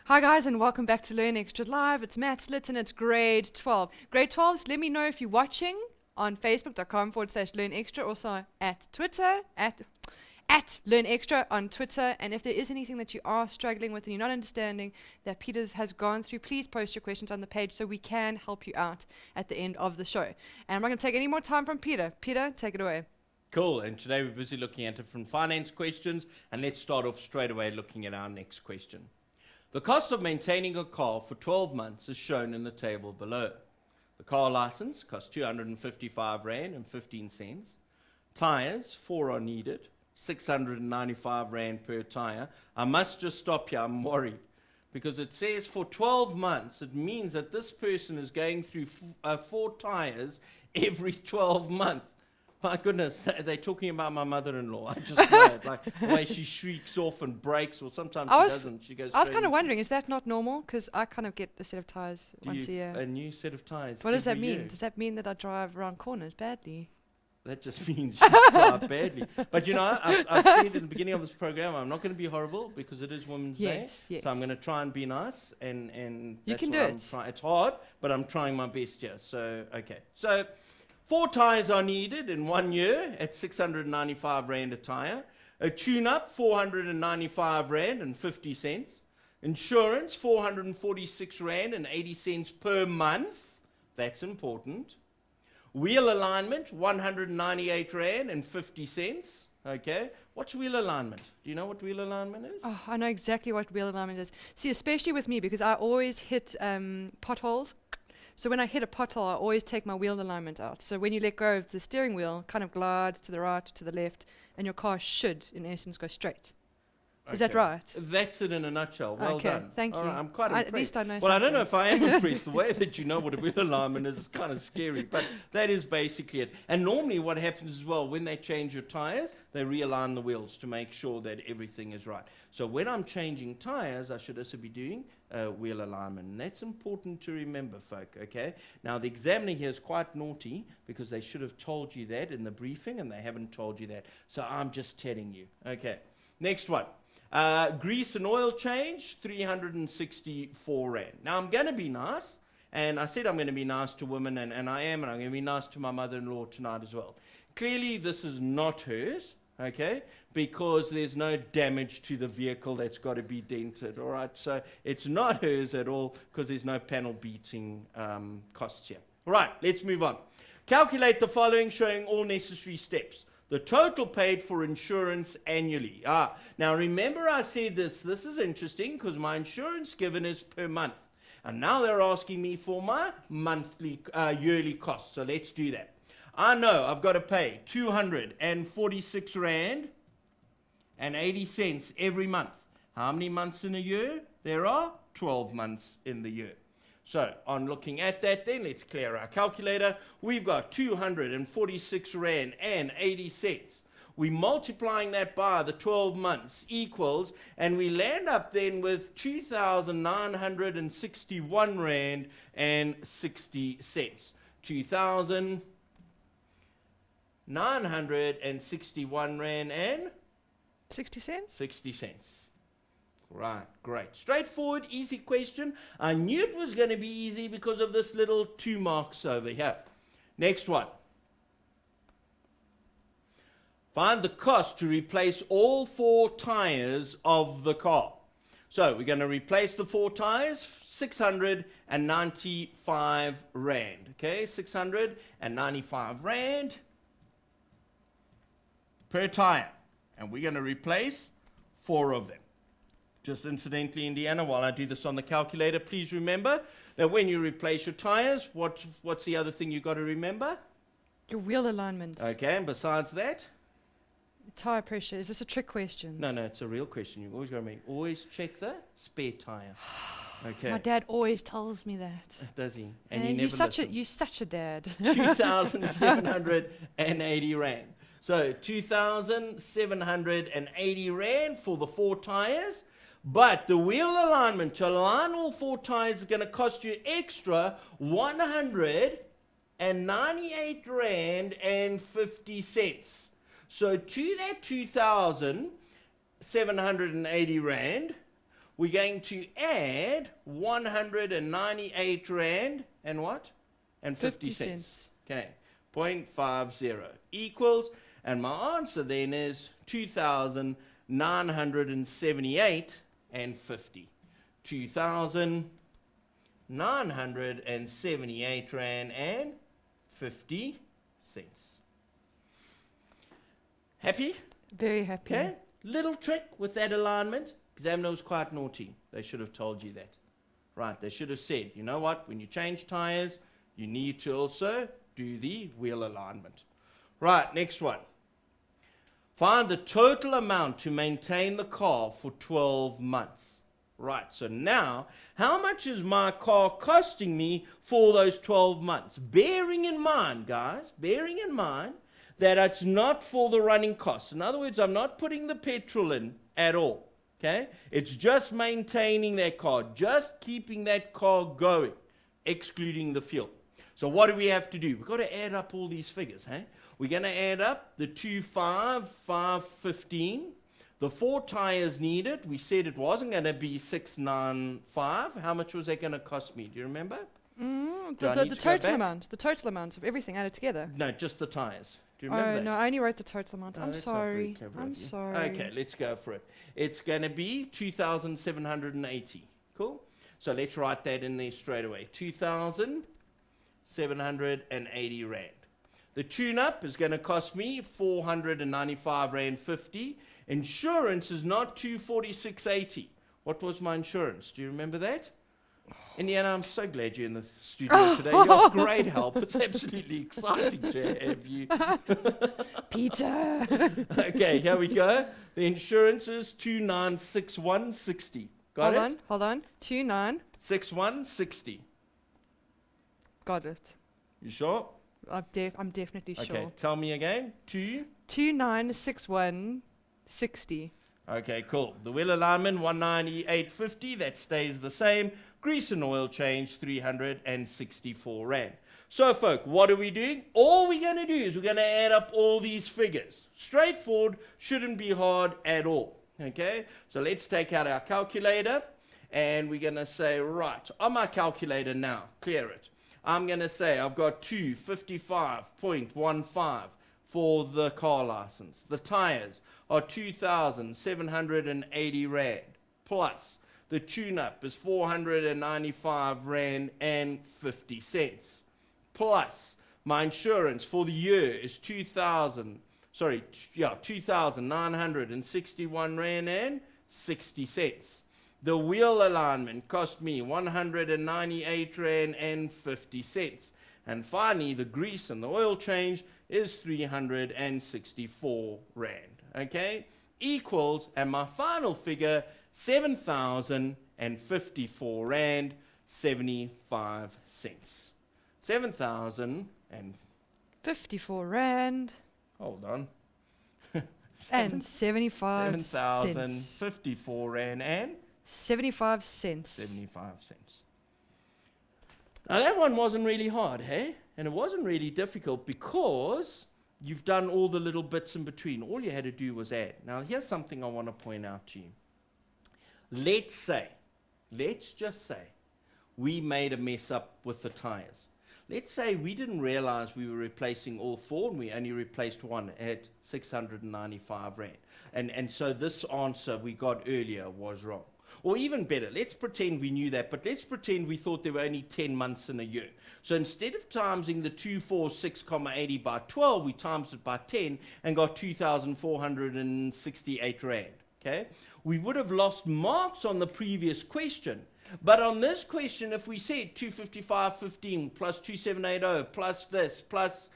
Hi guys, and welcome back to Learn Extra Live. It's Maths Lit and it's grade 12. Grade 12s, let me know if you're watching on facebook.com/Learn Extra, also at Twitter, at Learn Extra on Twitter. And if there is anything that you are struggling with and you're not understanding that Peter has gone through, please post your questions on the page so we can help you out at the end of the show. And I'm not going to take any more time from Peter. Peter, take it away. Cool, and today we're busy looking at different finance questions, and let's start off straight away looking at our next question. The cost of maintaining a car for 12 months is shown in the table below. The car license costs 255 Rand and 15 cents. Tires, 4 are needed, 695 Rand per tire. I must just stop here, I'm worried, because it says for 12 months, it means that this person is going through 4 tires every 12 months. My goodness, they're talking about my mother-in-law. I just know it, like the way she shrieks off and breaks, or sometimes she doesn't. She goes. I was kind of wondering, is that not normal? Because I kind of get a set of tires once a year. A new set of tires. What does that every mean? year. Does that mean that I drive around corners badly? That just means you drive badly. But you know, I've said in the beginning of this program, I'm not going to be horrible because it is Women's Day. Yes. So I'm going to try and be nice, and You that's can what do I'm it. It's hard, but I'm trying my best here. So okay. So 4 tires are needed in 1 year at 695 Rand a tire. A tune-up, 495 Rand and 50 cents. Insurance, 446 Rand and 80 cents per month. That's important. Wheel alignment, 198 Rand and 50 cents. Okay. What's wheel alignment? Do you know what wheel alignment is? Oh, I know exactly what wheel alignment is. See, especially with me, because I always hit potholes. So when I hit a pothole, I always take my wheel alignment out. So when you let go of the steering wheel, kind of glide to the right, to the left, and your car should, in essence, go straight. Is that right? That's it in a nutshell. Well Okay, done. thank All you. right, I'm quite impressed. At least I know Well, I don't know something. if I am impressed. The way that you know what a wheel alignment is kind of scary, but that is basically it. And normally what happens as well, when they change your tires, they realign the wheels to make sure that everything is right. So when I'm changing tires, I should also be doing wheel alignment. And that's important to remember, folk, okay? Now, the examiner here is quite naughty because they should have told you that in the briefing, and they haven't told you that. So I'm just telling you. Okay, next one. Grease and oil change, 364 Rand. Now, I'm going to be nice, and I said I'm going to be nice to women, and I am, and I'm going to be nice to my mother-in-law tonight as well. Clearly, this is not hers, okay, because there's no damage to the vehicle that's got to be dented, all right? So it's not hers at all because there's no panel beating costs here. All right, let's move on. Calculate the following, showing all necessary steps. The total paid for insurance annually. Now remember I said this is interesting because my insurance given is per month. And now they're asking me for my monthly, yearly cost. So let's do that. I know I've got to pay 246 Rand and 80 cents every month. How many months in a year? There are 12 months in the year. So, on looking at that then, let's clear our calculator. We've got 246 Rand and 80 cents. We're multiplying that by the 12 months equals, and we land up then with 2,961 Rand and 60 cents. 2,961 Rand and 60 cents? 60 cents. Right, great. Straightforward, easy question. I knew it was going to be easy because of this little 2 marks over here. Next one. Find the cost to replace all 4 tires of the car. So we're going to replace the 4 tires, 695 Rand. Okay, 695 Rand per tire. And we're going to replace 4 of them. Just incidentally, Indiana, while I do this on the calculator, please remember that when you replace your tires, what's the other thing you've got to remember? Your wheel alignment. Okay, and besides that? Tire pressure. Is this a trick question? No, it's a real question. You've always got to make, always check the spare tire. Okay. My dad always tells me that. Does he? And you you're never such listen. you're such a dad. 2,780 Rand. So 2,780 Rand for the 4 tires. But the wheel alignment to align all 4 tires is going to cost you extra 198 Rand and 50 cents. So to that 2,780 Rand, we're going to add 198 rand and what? And 50 cents. Okay, 0.50 equals, and my answer then is 2,978 and 50. 2,978 rand and 50 cents. Happy? Very happy. Okay. Little trick with that alignment. Examiner was quite naughty. They should have told you that. Right, they should have said, you know what, when you change tires, you need to also do the wheel alignment. Right, next one. Find the total amount to maintain the car for 12 months. Right, so now, how much is my car costing me for those 12 months? Bearing in mind, guys, bearing in mind that it's not for the running costs. In other words, I'm not putting the petrol in at all. Okay? It's just maintaining that car, just keeping that car going, excluding the fuel. So what do we have to do? We've got to add up all these figures. Hey? We're going to add up the 2,515, the 4 tires needed. We said it wasn't going to be 695. How much was that going to cost me? Do you remember? The total amount of everything added together. No, just the tires. Do you remember that? No, I only wrote the total amount. Oh, I'm that's not very sorry. clever I'm of you. sorry. Okay, let's go for it. It's going to be 2,780. Cool? So let's write that in there straight away. 2,780 rand. The tune-up is going to cost me 495 rand 50. Insurance is not 246.80. What was my insurance? Do you remember that? Indiana, I'm so glad you're in the studio today. You're great help. It's absolutely exciting to have you. Peter. Okay, here we go. The insurance is 2961.60. Got it? Hold on. 6160. Got it. You sure? I'm definitely sure. Okay, tell me again. 2961.60. Okay, cool. The wheel alignment 198.50. That stays the same. Grease and oil change 364 rand. So, folk, what are we doing? All we're going to do is we're going to add up all these figures. Straightforward, shouldn't be hard at all. Okay, so let's take out our calculator and we're going to say, right, on my calculator now, clear it. I'm going to say I've got 255.15 for the car license. The tires are 2,780 rand plus. The tune-up is 495 rand and 50 cents. Plus, my insurance for the year is 2,961 rand and 60 cents. The wheel alignment cost me 198 rand and 50 cents. And finally, the grease and the oil change is 364 rand. Okay? Equals, and my final figure, 7,054 rand 75 cents. 54 rand. Hold on. And 75 cents. 7,054 rand and 75 cents. 75 cents. Now that one wasn't really hard, hey? And it wasn't really difficult because you've done all the little bits in between. All you had to do was add. Now here's something I want to point out to you. Let's just say, we made a mess up with the tires. Let's say we didn't realize we were replacing all 4 and we only replaced 1 at 695 rand. And so this answer we got earlier was wrong. Or even better, let's pretend we knew that, but let's pretend we thought there were only 10 months in a year. So instead of timesing the 246.80 by 12, we times it by 10 and got 2,468 rand. Okay? We would have lost marks on the previous question. But on this question, if we said 255.15 plus 2780 plus this plus,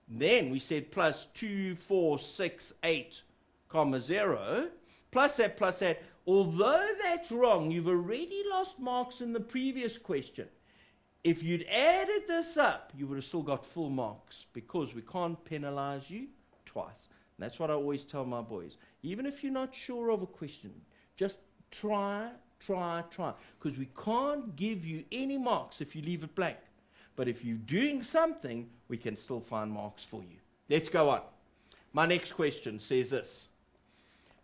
then we said plus 2468.0 plus that, although that's wrong, you've already lost marks in the previous question. If you'd added this up, you would have still got full marks because we can't penalize you twice. And that's what I always tell my boys. Even if you're not sure of a question, just try. Because we can't give you any marks if you leave it blank. But if you're doing something, we can still find marks for you. Let's go on. My next question says this.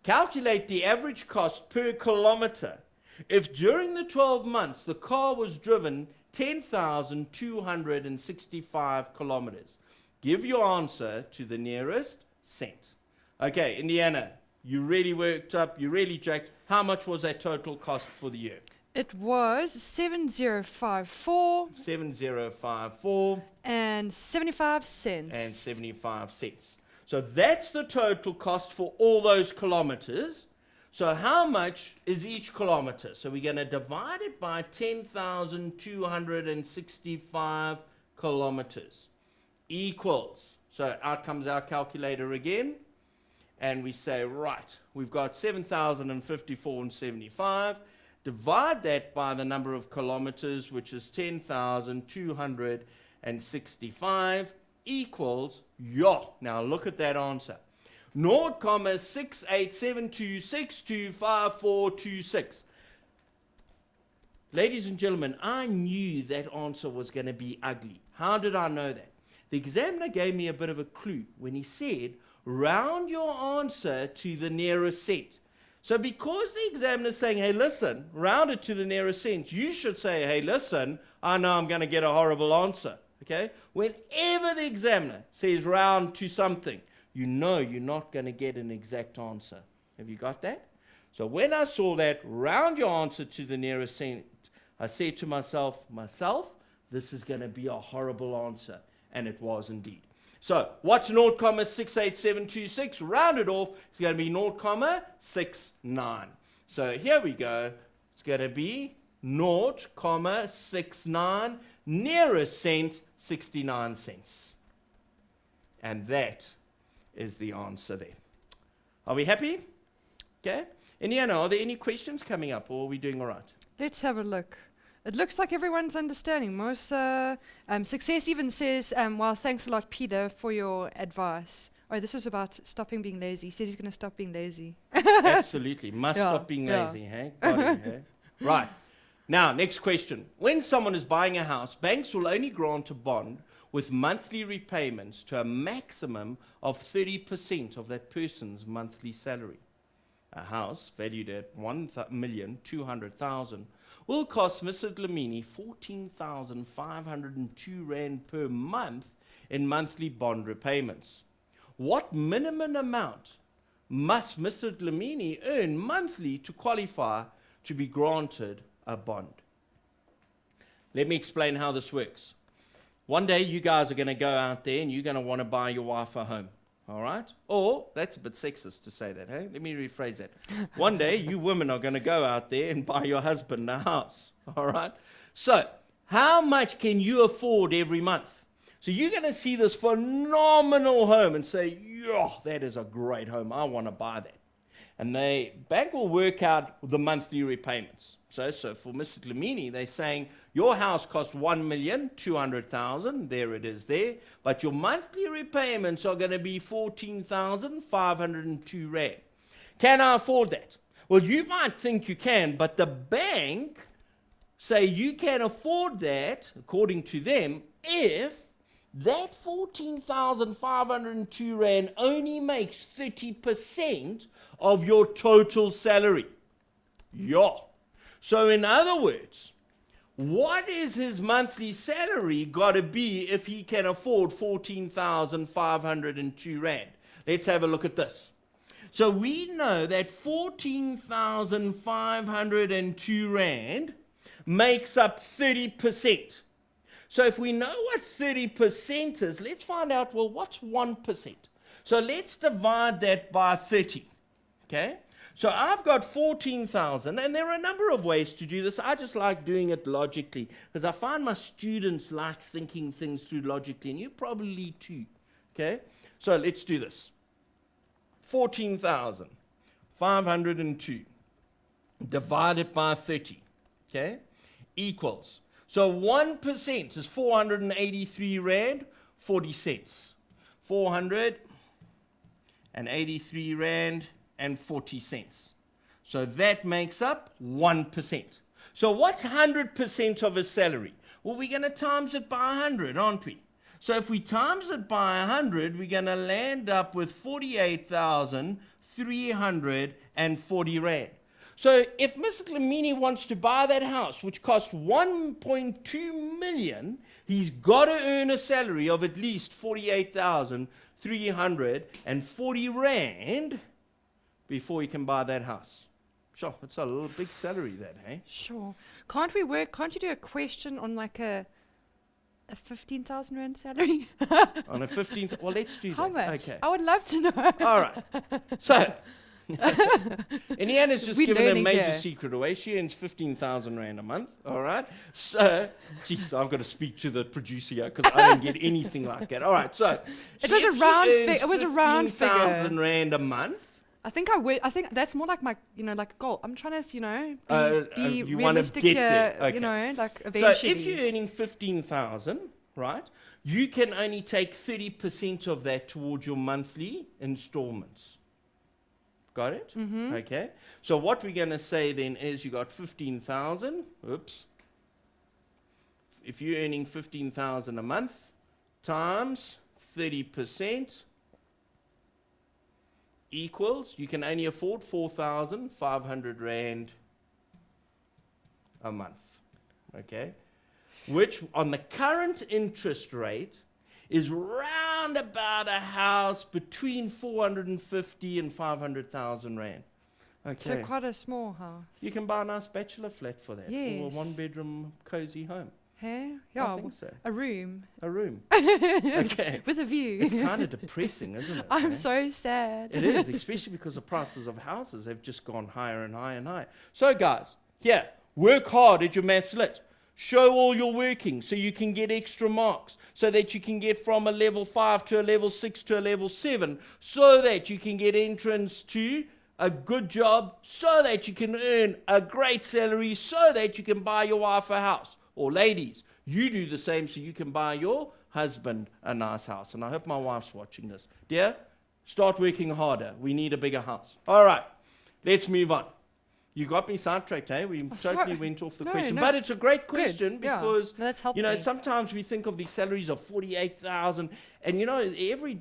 Calculate the average cost per kilometer If during the 12 months the car was driven 10,265 kilometers, give your answer to the nearest cent. Okay, Indiana, you really worked up, you really jacked. How much was that total cost for the year? It was 7054 7054 and 75 cents. and 75 cents. So that's the total cost for all those kilometers. So how much is each kilometer? So we're going to divide it by 10,265 kilometers equals. So out comes our calculator again. And we say, right, we've got 7,054 and 75. Divide that by the number of kilometers, which is 10,265, equals, now look at that answer. 0.6872625426. Ladies and gentlemen, I knew that answer was going to be ugly. How did I know that? The examiner gave me a bit of a clue when he said, round your answer to the nearest cent. So because the examiner is saying, hey, listen, round it to the nearest cent, you should say, hey, listen, I know I'm going to get a horrible answer. Okay? Whenever the examiner says round to something, you know you're not going to get an exact answer. Have you got that? So when I saw that, round your answer to the nearest cent, I said to myself, this is going to be a horrible answer. And it was indeed. So what's 0.68726? Rounded off, it's going to be 0.69. So here we go. It's going to be 0.69, nearest cent, 69 cents. And that is the answer there. Are we happy? Okay. Indiana, are there any questions coming up, or are we doing all right? Let's have a look. It looks like everyone's understanding. Most Success even says, well, thanks a lot, Peter, for your advice. Oh, this is about stopping being lazy. He says he's going to stop being lazy. Absolutely. Must Yeah, stop being yeah. lazy, hey? Got it, hey? Right. Now, next question. When someone is buying a house, banks will only grant a bond with monthly repayments to a maximum of 30% of that person's monthly salary. A house valued at 1,200,000 will cost Mr. Dlamini 14,502 Rand per month in monthly bond repayments. What minimum amount must Mr. Dlamini earn monthly to qualify to be granted a bond? Let me explain how this works. One day you guys are going to go out there and you're going to want to buy your wife a home. All right? Or, that's a bit sexist to say that, hey? Let me rephrase that. One day, you women are going to go out there and buy your husband a house. All right? So, how much can you afford every month? So, you're going to see this phenomenal home and say, yeah, that is a great home. I want to buy that. And the bank will work out the monthly repayments. So for Mr. Dlamini, they're saying your house costs 1,200,000. There it is there. But your monthly repayments are going to be 14,502 Rand. Can I afford that? Well, you might think you can, but the bank say you can afford that, according to them, if that 14,502 Rand only makes 30% of your total salary. Yeah. So in other words, what is his monthly salary got to be if he can afford 14,502 Rand? Let's have a look at this. So we know that 14,502 Rand makes up 30%. So if we know what 30% is, let's find out, well, what's 1%? So let's divide that by 30, okay? So I've got 14,000, and there are a number of ways to do this. I just like doing it logically, because I find my students like thinking things through logically, and you probably too, okay? So let's do this. 14,502 divided by 30, okay, equals. So 1% is 483 Rand, 40 cents. 483 Rand and 40 cents. So that makes up 1%. So what's 100% of his salary? Well, we're going to times it by 100, aren't we? So if we times it by 100, we're going to land up with 48,340 Rand. So if Mr. Lamini wants to buy that house, which cost 1.2 million, he's got to earn a salary of at least 48,340 rand before he can buy that house. Sure, it's a little big salary, that, hey? Sure. Can't you do a question on like a 15,000 rand salary? On a 15th, well, let's do How that. much? Okay. I would love to know. All right. So, Indiana's just We're given a learning major here. secret away. She earns 15,000 rand a month. All right. So, geez, I've got to speak to the producer here because I don't get anything like that. All right. So, It was a round figure. 15,000 rand a month. I think that's more like my, like goal. I'm trying to, be you wanna realistic get here, there. Okay. like So, eventually. if you're earning 15,000, right, you can only take 30% of that towards your monthly installments. Got it? Mm-hmm. Okay. So what we're going to say then is you got 15,000. Oops. If you're earning 15,000 a month times 30% equals, you can only afford 4,500 rand a month. Okay. Which on the current interest rate is round about a house between 450 and 500,000 rand. So Okay. quite a small house. You can buy a nice bachelor flat for that. Or a Yes. one-bedroom cozy home. Hey? I Yeah, think so. a room A room. Okay. with a view. It's kind of depressing, isn't it? I'm eh? so sad. It is, especially because the prices of houses have just gone higher and higher and higher. So, guys, here, work hard at your maths lit. Show all your working so you can get extra marks, so that you can get from a level 5 to a level 6 to a level 7, so that you can get entrance to a good job, so that you can earn a great salary, so that you can buy your wife a house. Or ladies, you do the same so you can buy your husband a nice house. And I hope my wife's watching this. Dear, start working harder. We need a bigger house. All right, let's move on. You got me sidetracked, eh? We totally sorry. went off the No, question. no. But it's a great question Good, yeah. because, No, that's helped you know, me. sometimes we think of these salaries of 48,000. And, you know, every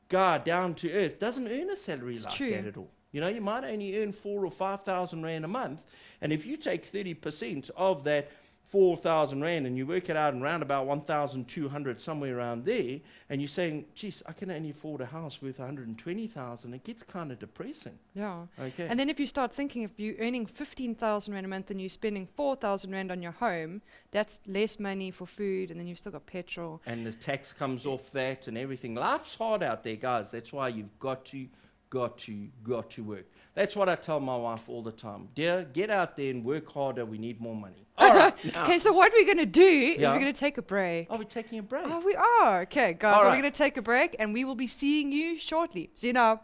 guy down to earth doesn't earn a salary It's like true. that at all. You know, you might only earn 4,000 or 5,000 rand a month. And if you take 30% of that 4,000 rand and you work it out in round about 1,200, somewhere around there, and you're saying, geez, I can only afford a house worth 120,000, it gets kind of depressing. Yeah. Okay. And then if you start thinking, if you're earning 15,000 rand a month and you're spending 4,000 rand on your home, that's less money for food, and then you've still got petrol. And the tax comes off that and everything. Life's hard out there, guys. That's why you've got to work. That's what I tell my wife all the time. Dear, get out there and work harder. We need more money. All right. Now, Okay, so what we're going to do is Yeah. we're going to take a break. are we taking a break? Oh, we are. Okay, guys, All we're right. going to take a break, and we will be seeing you shortly. See you now.